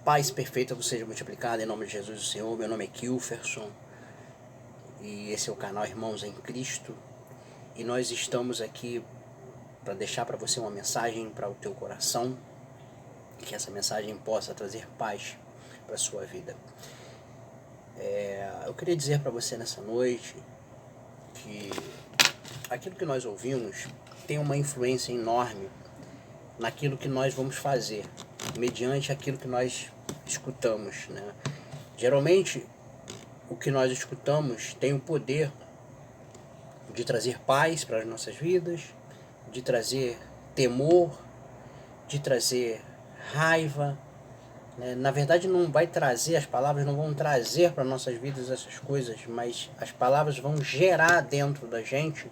paz perfeita vos seja multiplicada em nome de Jesus o Senhor. Meu nome é Kilferson e esse é o canal Irmãos em Cristo. E nós estamos aqui para deixar para você uma mensagem para o teu coração, e que essa mensagem possa trazer paz para a sua vida. Eu queria dizer para você nessa noite que aquilo que nós ouvimos tem uma influência enorme naquilo que nós vamos fazer, mediante aquilo que nós escutamos, né? Geralmente, o que nós escutamos tem o poder de trazer paz para as nossas vidas, de trazer temor, de trazer raiva, né? Na verdade, não vai trazer, as palavras não vão trazer para nossas vidas essas coisas, mas as palavras vão gerar dentro da gente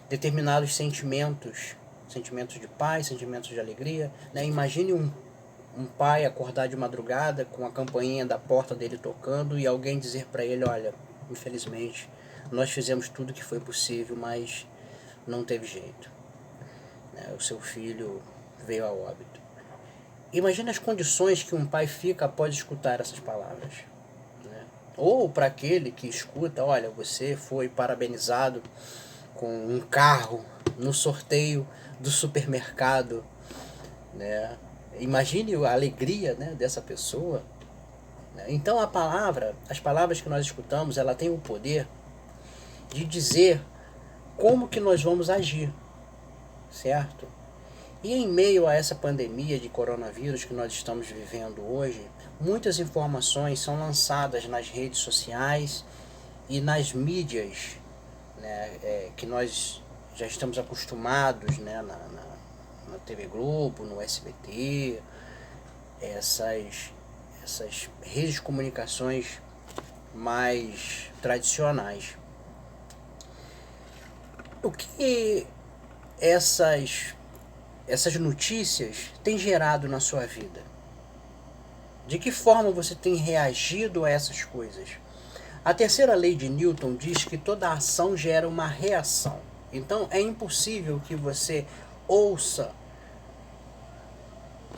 determinados sentimentos de paz, sentimentos de alegria, né? Imagine um pai acordar de madrugada com a campainha da porta dele tocando e alguém dizer para ele: olha, infelizmente, nós fizemos tudo que foi possível, mas não teve jeito, né? O seu filho veio a óbito. Imagine as condições que um pai fica após escutar essas palavras, né? Ou para aquele que escuta: olha, você foi parabenizado com um carro no sorteio do supermercado, né? Imagine a alegria, né, dessa pessoa, né? Então as palavras que nós escutamos, ela tem o poder de dizer como que nós vamos agir, certo? E em meio a essa pandemia de coronavírus que nós estamos vivendo hoje, muitas informações são lançadas nas redes sociais e nas mídias, né, que nós já estamos acostumados, né, na TV Globo, no SBT, essas redes de comunicações mais tradicionais. O que essas notícias têm gerado na sua vida? De que forma você tem reagido a essas coisas? A terceira lei de Newton diz que toda ação gera uma reação. Então é impossível que você ouça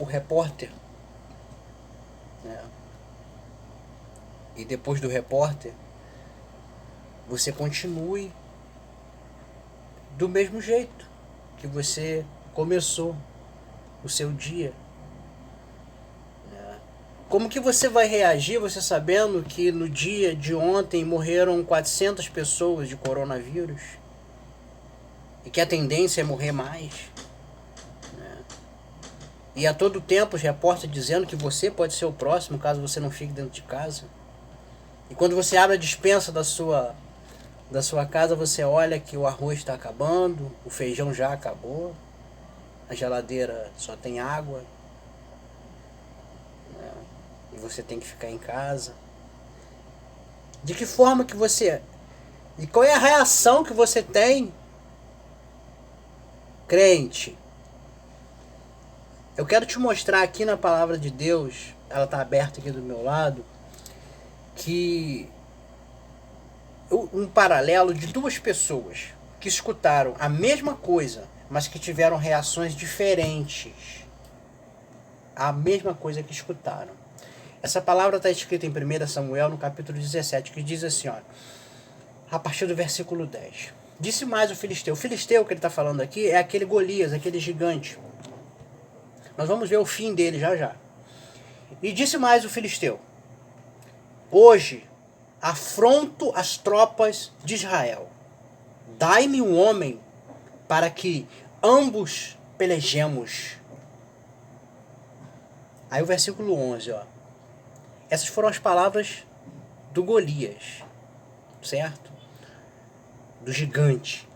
o repórter, né, e depois do repórter você continue do mesmo jeito que você começou o seu dia, né? Como que você vai reagir você sabendo que no dia de ontem morreram 400 pessoas de coronavírus e que a tendência é morrer mais, né? E a todo tempo os repórteres dizendo que você pode ser o próximo caso você não fique dentro de casa. E quando você abre a despensa da sua casa, você olha que o arroz está acabando, o feijão já acabou, a geladeira só tem água, né? E você tem que ficar em casa. De que forma que você... E qual é a reação que você tem, crente? Eu quero te mostrar aqui na palavra de Deus, ela está aberta aqui do meu lado, que um paralelo de duas pessoas que escutaram a mesma coisa, mas que tiveram reações diferentes. A mesma coisa que escutaram. Essa palavra está escrita em 1 Samuel, no capítulo 17, que diz assim, ó, a partir do versículo 10. Disse mais o filisteu. O filisteu que ele está falando aqui é aquele Golias, aquele gigante. Nós vamos ver o fim dele já já. E disse mais o filisteu: hoje afronto as tropas de Israel. Dai-me um homem para que ambos pelejemos. Aí o versículo 11, ó. Essas foram as palavras do Golias, certo? Do gigante.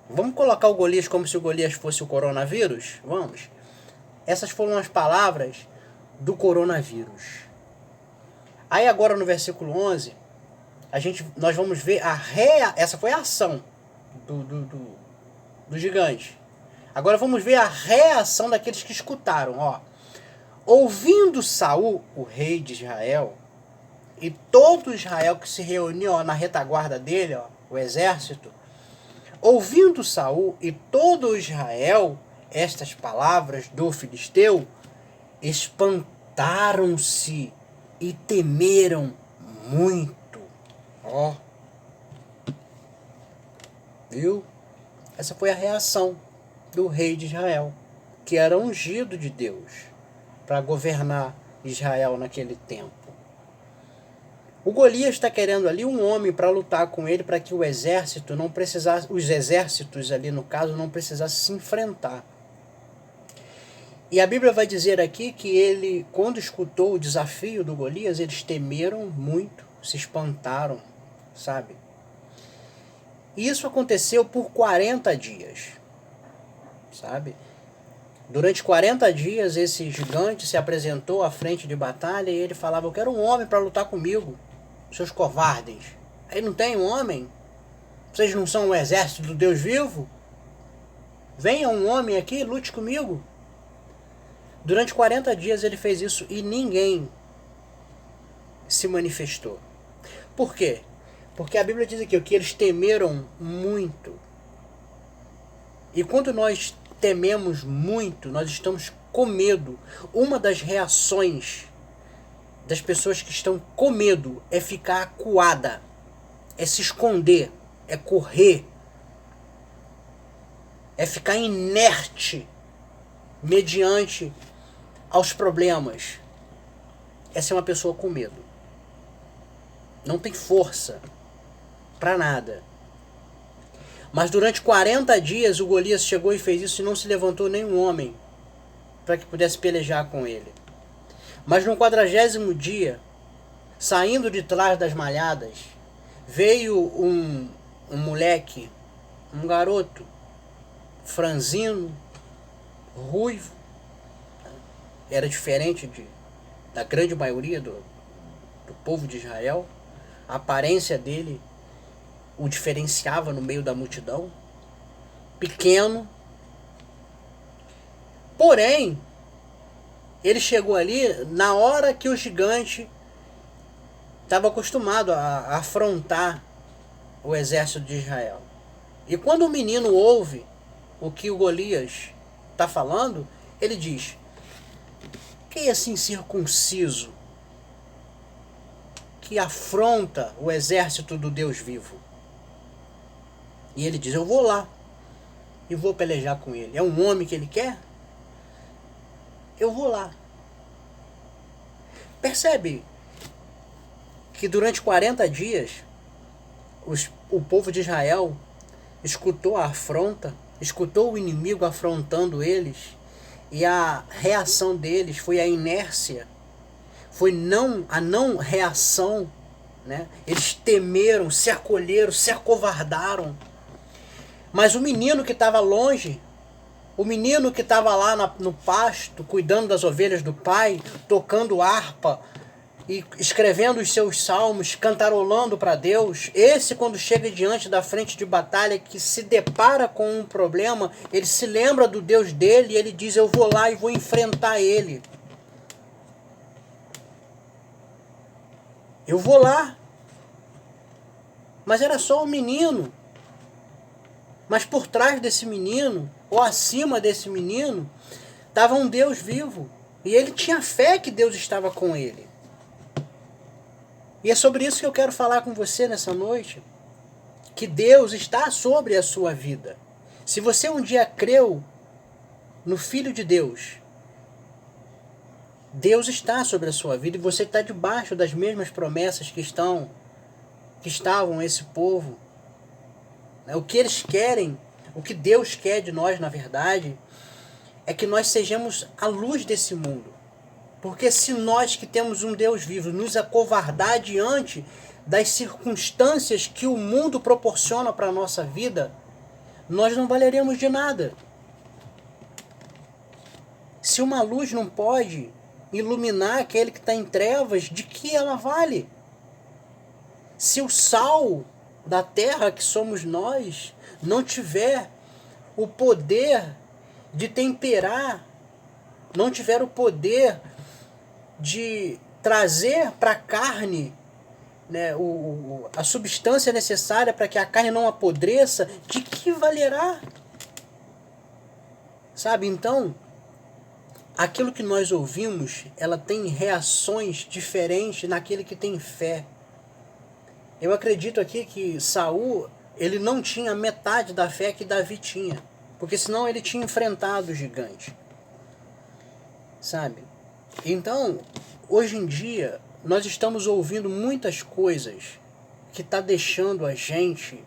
Vamos colocar o Golias como se o Golias fosse o coronavírus? Vamos. Essas foram as palavras do coronavírus. Aí agora no versículo 11, nós vamos ver essa foi a ação do gigante. Agora vamos ver a reação daqueles que escutaram. Ó. Ouvindo Saul, o rei de Israel, e todo Israel que se reuniu, ó, na retaguarda dele, ó, o exército, ouvindo Saul e todo Israel estas palavras do filisteu, espantaram-se e temeram muito. Ó, viu? Essa foi a reação do rei de Israel, que era ungido de Deus para governar Israel naquele tempo. O Golias está querendo ali um homem para lutar com ele, para que o exército não precisasse, os exércitos ali no caso, não precisassem se enfrentar. E a Bíblia vai dizer aqui que ele, quando escutou o desafio do Golias, eles temeram muito, se espantaram, sabe? E isso aconteceu por 40 dias, sabe? Durante 40 dias esse gigante se apresentou à frente de batalha e ele falava: eu quero um homem para lutar comigo, seus covardes. Aí não tem um homem? Vocês não são o exército do Deus vivo? Venha um homem aqui, lute comigo. Durante 40 dias ele fez isso e ninguém se manifestou. Por quê? Porque a Bíblia diz aqui que eles temeram muito. E quando nós tememos muito, nós estamos com medo. Uma das reações das pessoas que estão com medo é ficar acuada, é se esconder, é correr, é ficar inerte mediante aos problemas. Essa é uma pessoa com medo. Não tem força para nada. Mas durante 40 dias o Golias chegou e fez isso e não se levantou nenhum homem para que pudesse pelejar com ele. Mas no 40º dia, saindo de trás das malhadas, veio um moleque, um garoto, franzino, ruivo. Era diferente da grande maioria do povo de Israel. A aparência dele o diferenciava no meio da multidão. Pequeno. Porém, ele chegou ali na hora que o gigante estava acostumado a afrontar o exército de Israel. E quando o menino ouve o que o Golias está falando, ele diz: quem é assim circunciso que afronta o exército do Deus vivo? E ele diz: eu vou lá e vou pelejar com ele. É um homem que ele quer? Eu vou lá. Percebe que durante 40 dias o povo de Israel escutou a afronta, escutou o inimigo afrontando eles, e a reação deles foi a inércia, foi a não reação, né? Eles temeram, se acolheram, se acovardaram. Mas o menino que estava longe, o menino que estava lá no pasto, cuidando das ovelhas do pai, tocando harpa e escrevendo os seus salmos, cantarolando para Deus, esse, quando chega diante da frente de batalha, que se depara com um problema, ele se lembra do Deus dele e ele diz: eu vou lá e vou enfrentar ele. Eu vou lá. Mas era só um menino. Mas por trás desse menino, ou acima desse menino, estava um Deus vivo. E ele tinha fé que Deus estava com ele. E é sobre isso que eu quero falar com você nessa noite. Que Deus está sobre a sua vida. Se você um dia creu no Filho de Deus, Deus está sobre a sua vida e você está debaixo das mesmas promessas que estavam esse povo. O que eles querem, o que Deus quer de nós, na verdade, é que nós sejamos a luz desse mundo. Porque se nós que temos um Deus vivo nos acovardar diante das circunstâncias que o mundo proporciona para a nossa vida, nós não valeremos de nada. Se uma luz não pode iluminar aquele que está em trevas, de que ela vale? Se o sal da terra que somos nós não tiver o poder de temperar, não tiver o poder de trazer para a carne, né, a substância necessária para que a carne não apodreça, de que valerá? Sabe, então, aquilo que nós ouvimos, ela tem reações diferentes naquele que tem fé. Eu acredito aqui que Saul, ele não tinha metade da fé que Davi tinha, porque senão ele tinha enfrentado o gigante, sabe? Então, hoje em dia, nós estamos ouvindo muitas coisas que está deixando a gente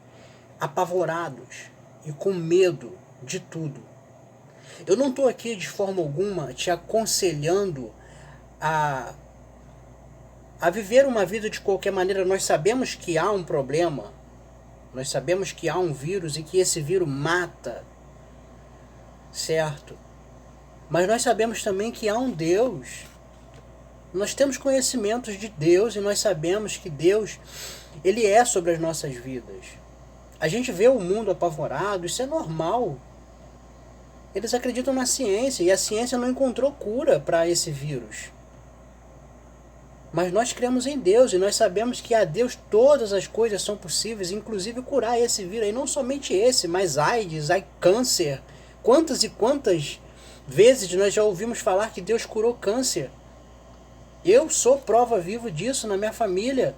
apavorados e com medo de tudo. Eu não estou aqui de forma alguma te aconselhando a viver uma vida de qualquer maneira. Nós sabemos que há um problema, nós sabemos que há um vírus e que esse vírus mata, certo? Mas nós sabemos também que há um Deus. Nós temos conhecimentos de Deus e nós sabemos que Deus, Ele é sobre as nossas vidas. A gente vê o mundo apavorado, isso é normal. Eles acreditam na ciência e a ciência não encontrou cura para esse vírus. Mas nós cremos em Deus e nós sabemos que a Deus todas as coisas são possíveis, inclusive curar esse vírus. E não somente esse, mas AIDS, câncer. Quantas e quantas vezes nós já ouvimos falar que Deus curou câncer? Eu sou prova viva disso na minha família,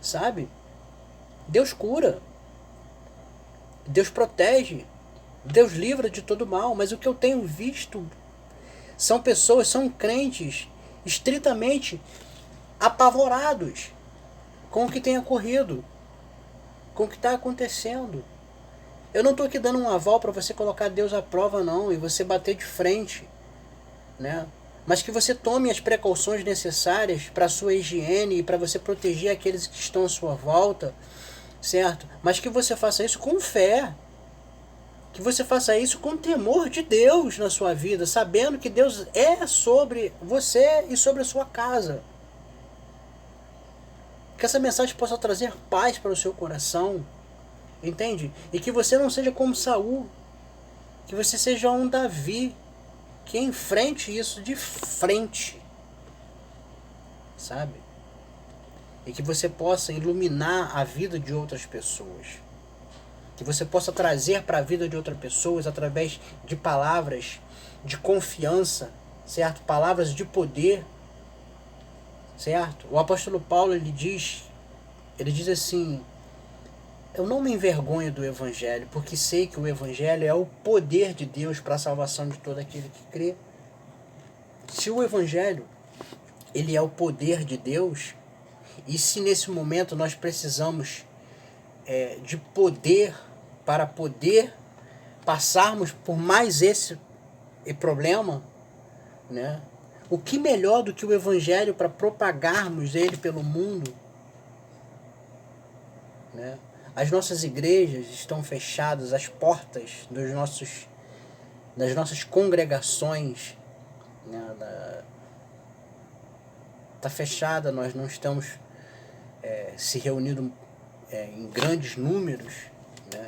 sabe? Deus cura, Deus protege, Deus livra de todo mal, mas o que eu tenho visto são pessoas, são crentes estritamente apavorados com o que tem ocorrido, com o que está acontecendo. Eu não estou aqui dando um aval para você colocar Deus à prova não, e você bater de frente, né? Mas que você tome as precauções necessárias para a sua higiene e para você proteger aqueles que estão à sua volta, certo? Mas que você faça isso com fé, que você faça isso com temor de Deus na sua vida, sabendo que Deus é sobre você e sobre a sua casa. Que essa mensagem possa trazer paz para o seu coração, entende? E que você não seja como Saul, que você seja um Davi, que enfrente isso de frente, sabe? E que você possa iluminar a vida de outras pessoas. Que você possa trazer para a vida de outras pessoas através de palavras de confiança, certo? Palavras de poder, certo? O apóstolo Paulo, ele diz assim: eu não me envergonho do Evangelho, porque sei que o Evangelho é o poder de Deus para a salvação de todo aquele que crê. Se o Evangelho, ele é o poder de Deus, e se nesse momento nós precisamos de poder para poder passarmos por mais esse problema, né? O que melhor do que o Evangelho para propagarmos ele pelo mundo, né? As nossas igrejas estão fechadas, as portas das nossas congregações, né, tá fechada, nós não estamos se reunindo em grandes números, né?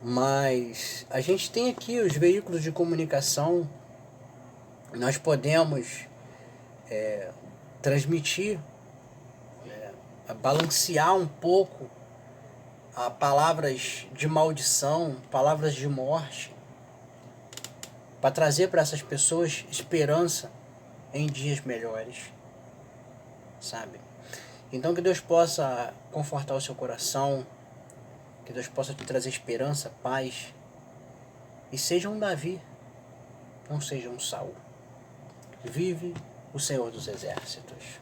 Mas a gente tem aqui os veículos de comunicação, nós podemos transmitir, balancear um pouco a palavras de maldição, palavras de morte, para trazer para essas pessoas esperança em dias melhores, sabe? Então que Deus possa confortar o seu coração, que Deus possa te trazer esperança, paz, e seja um Davi, não seja um Saul. Vive o Senhor dos Exércitos.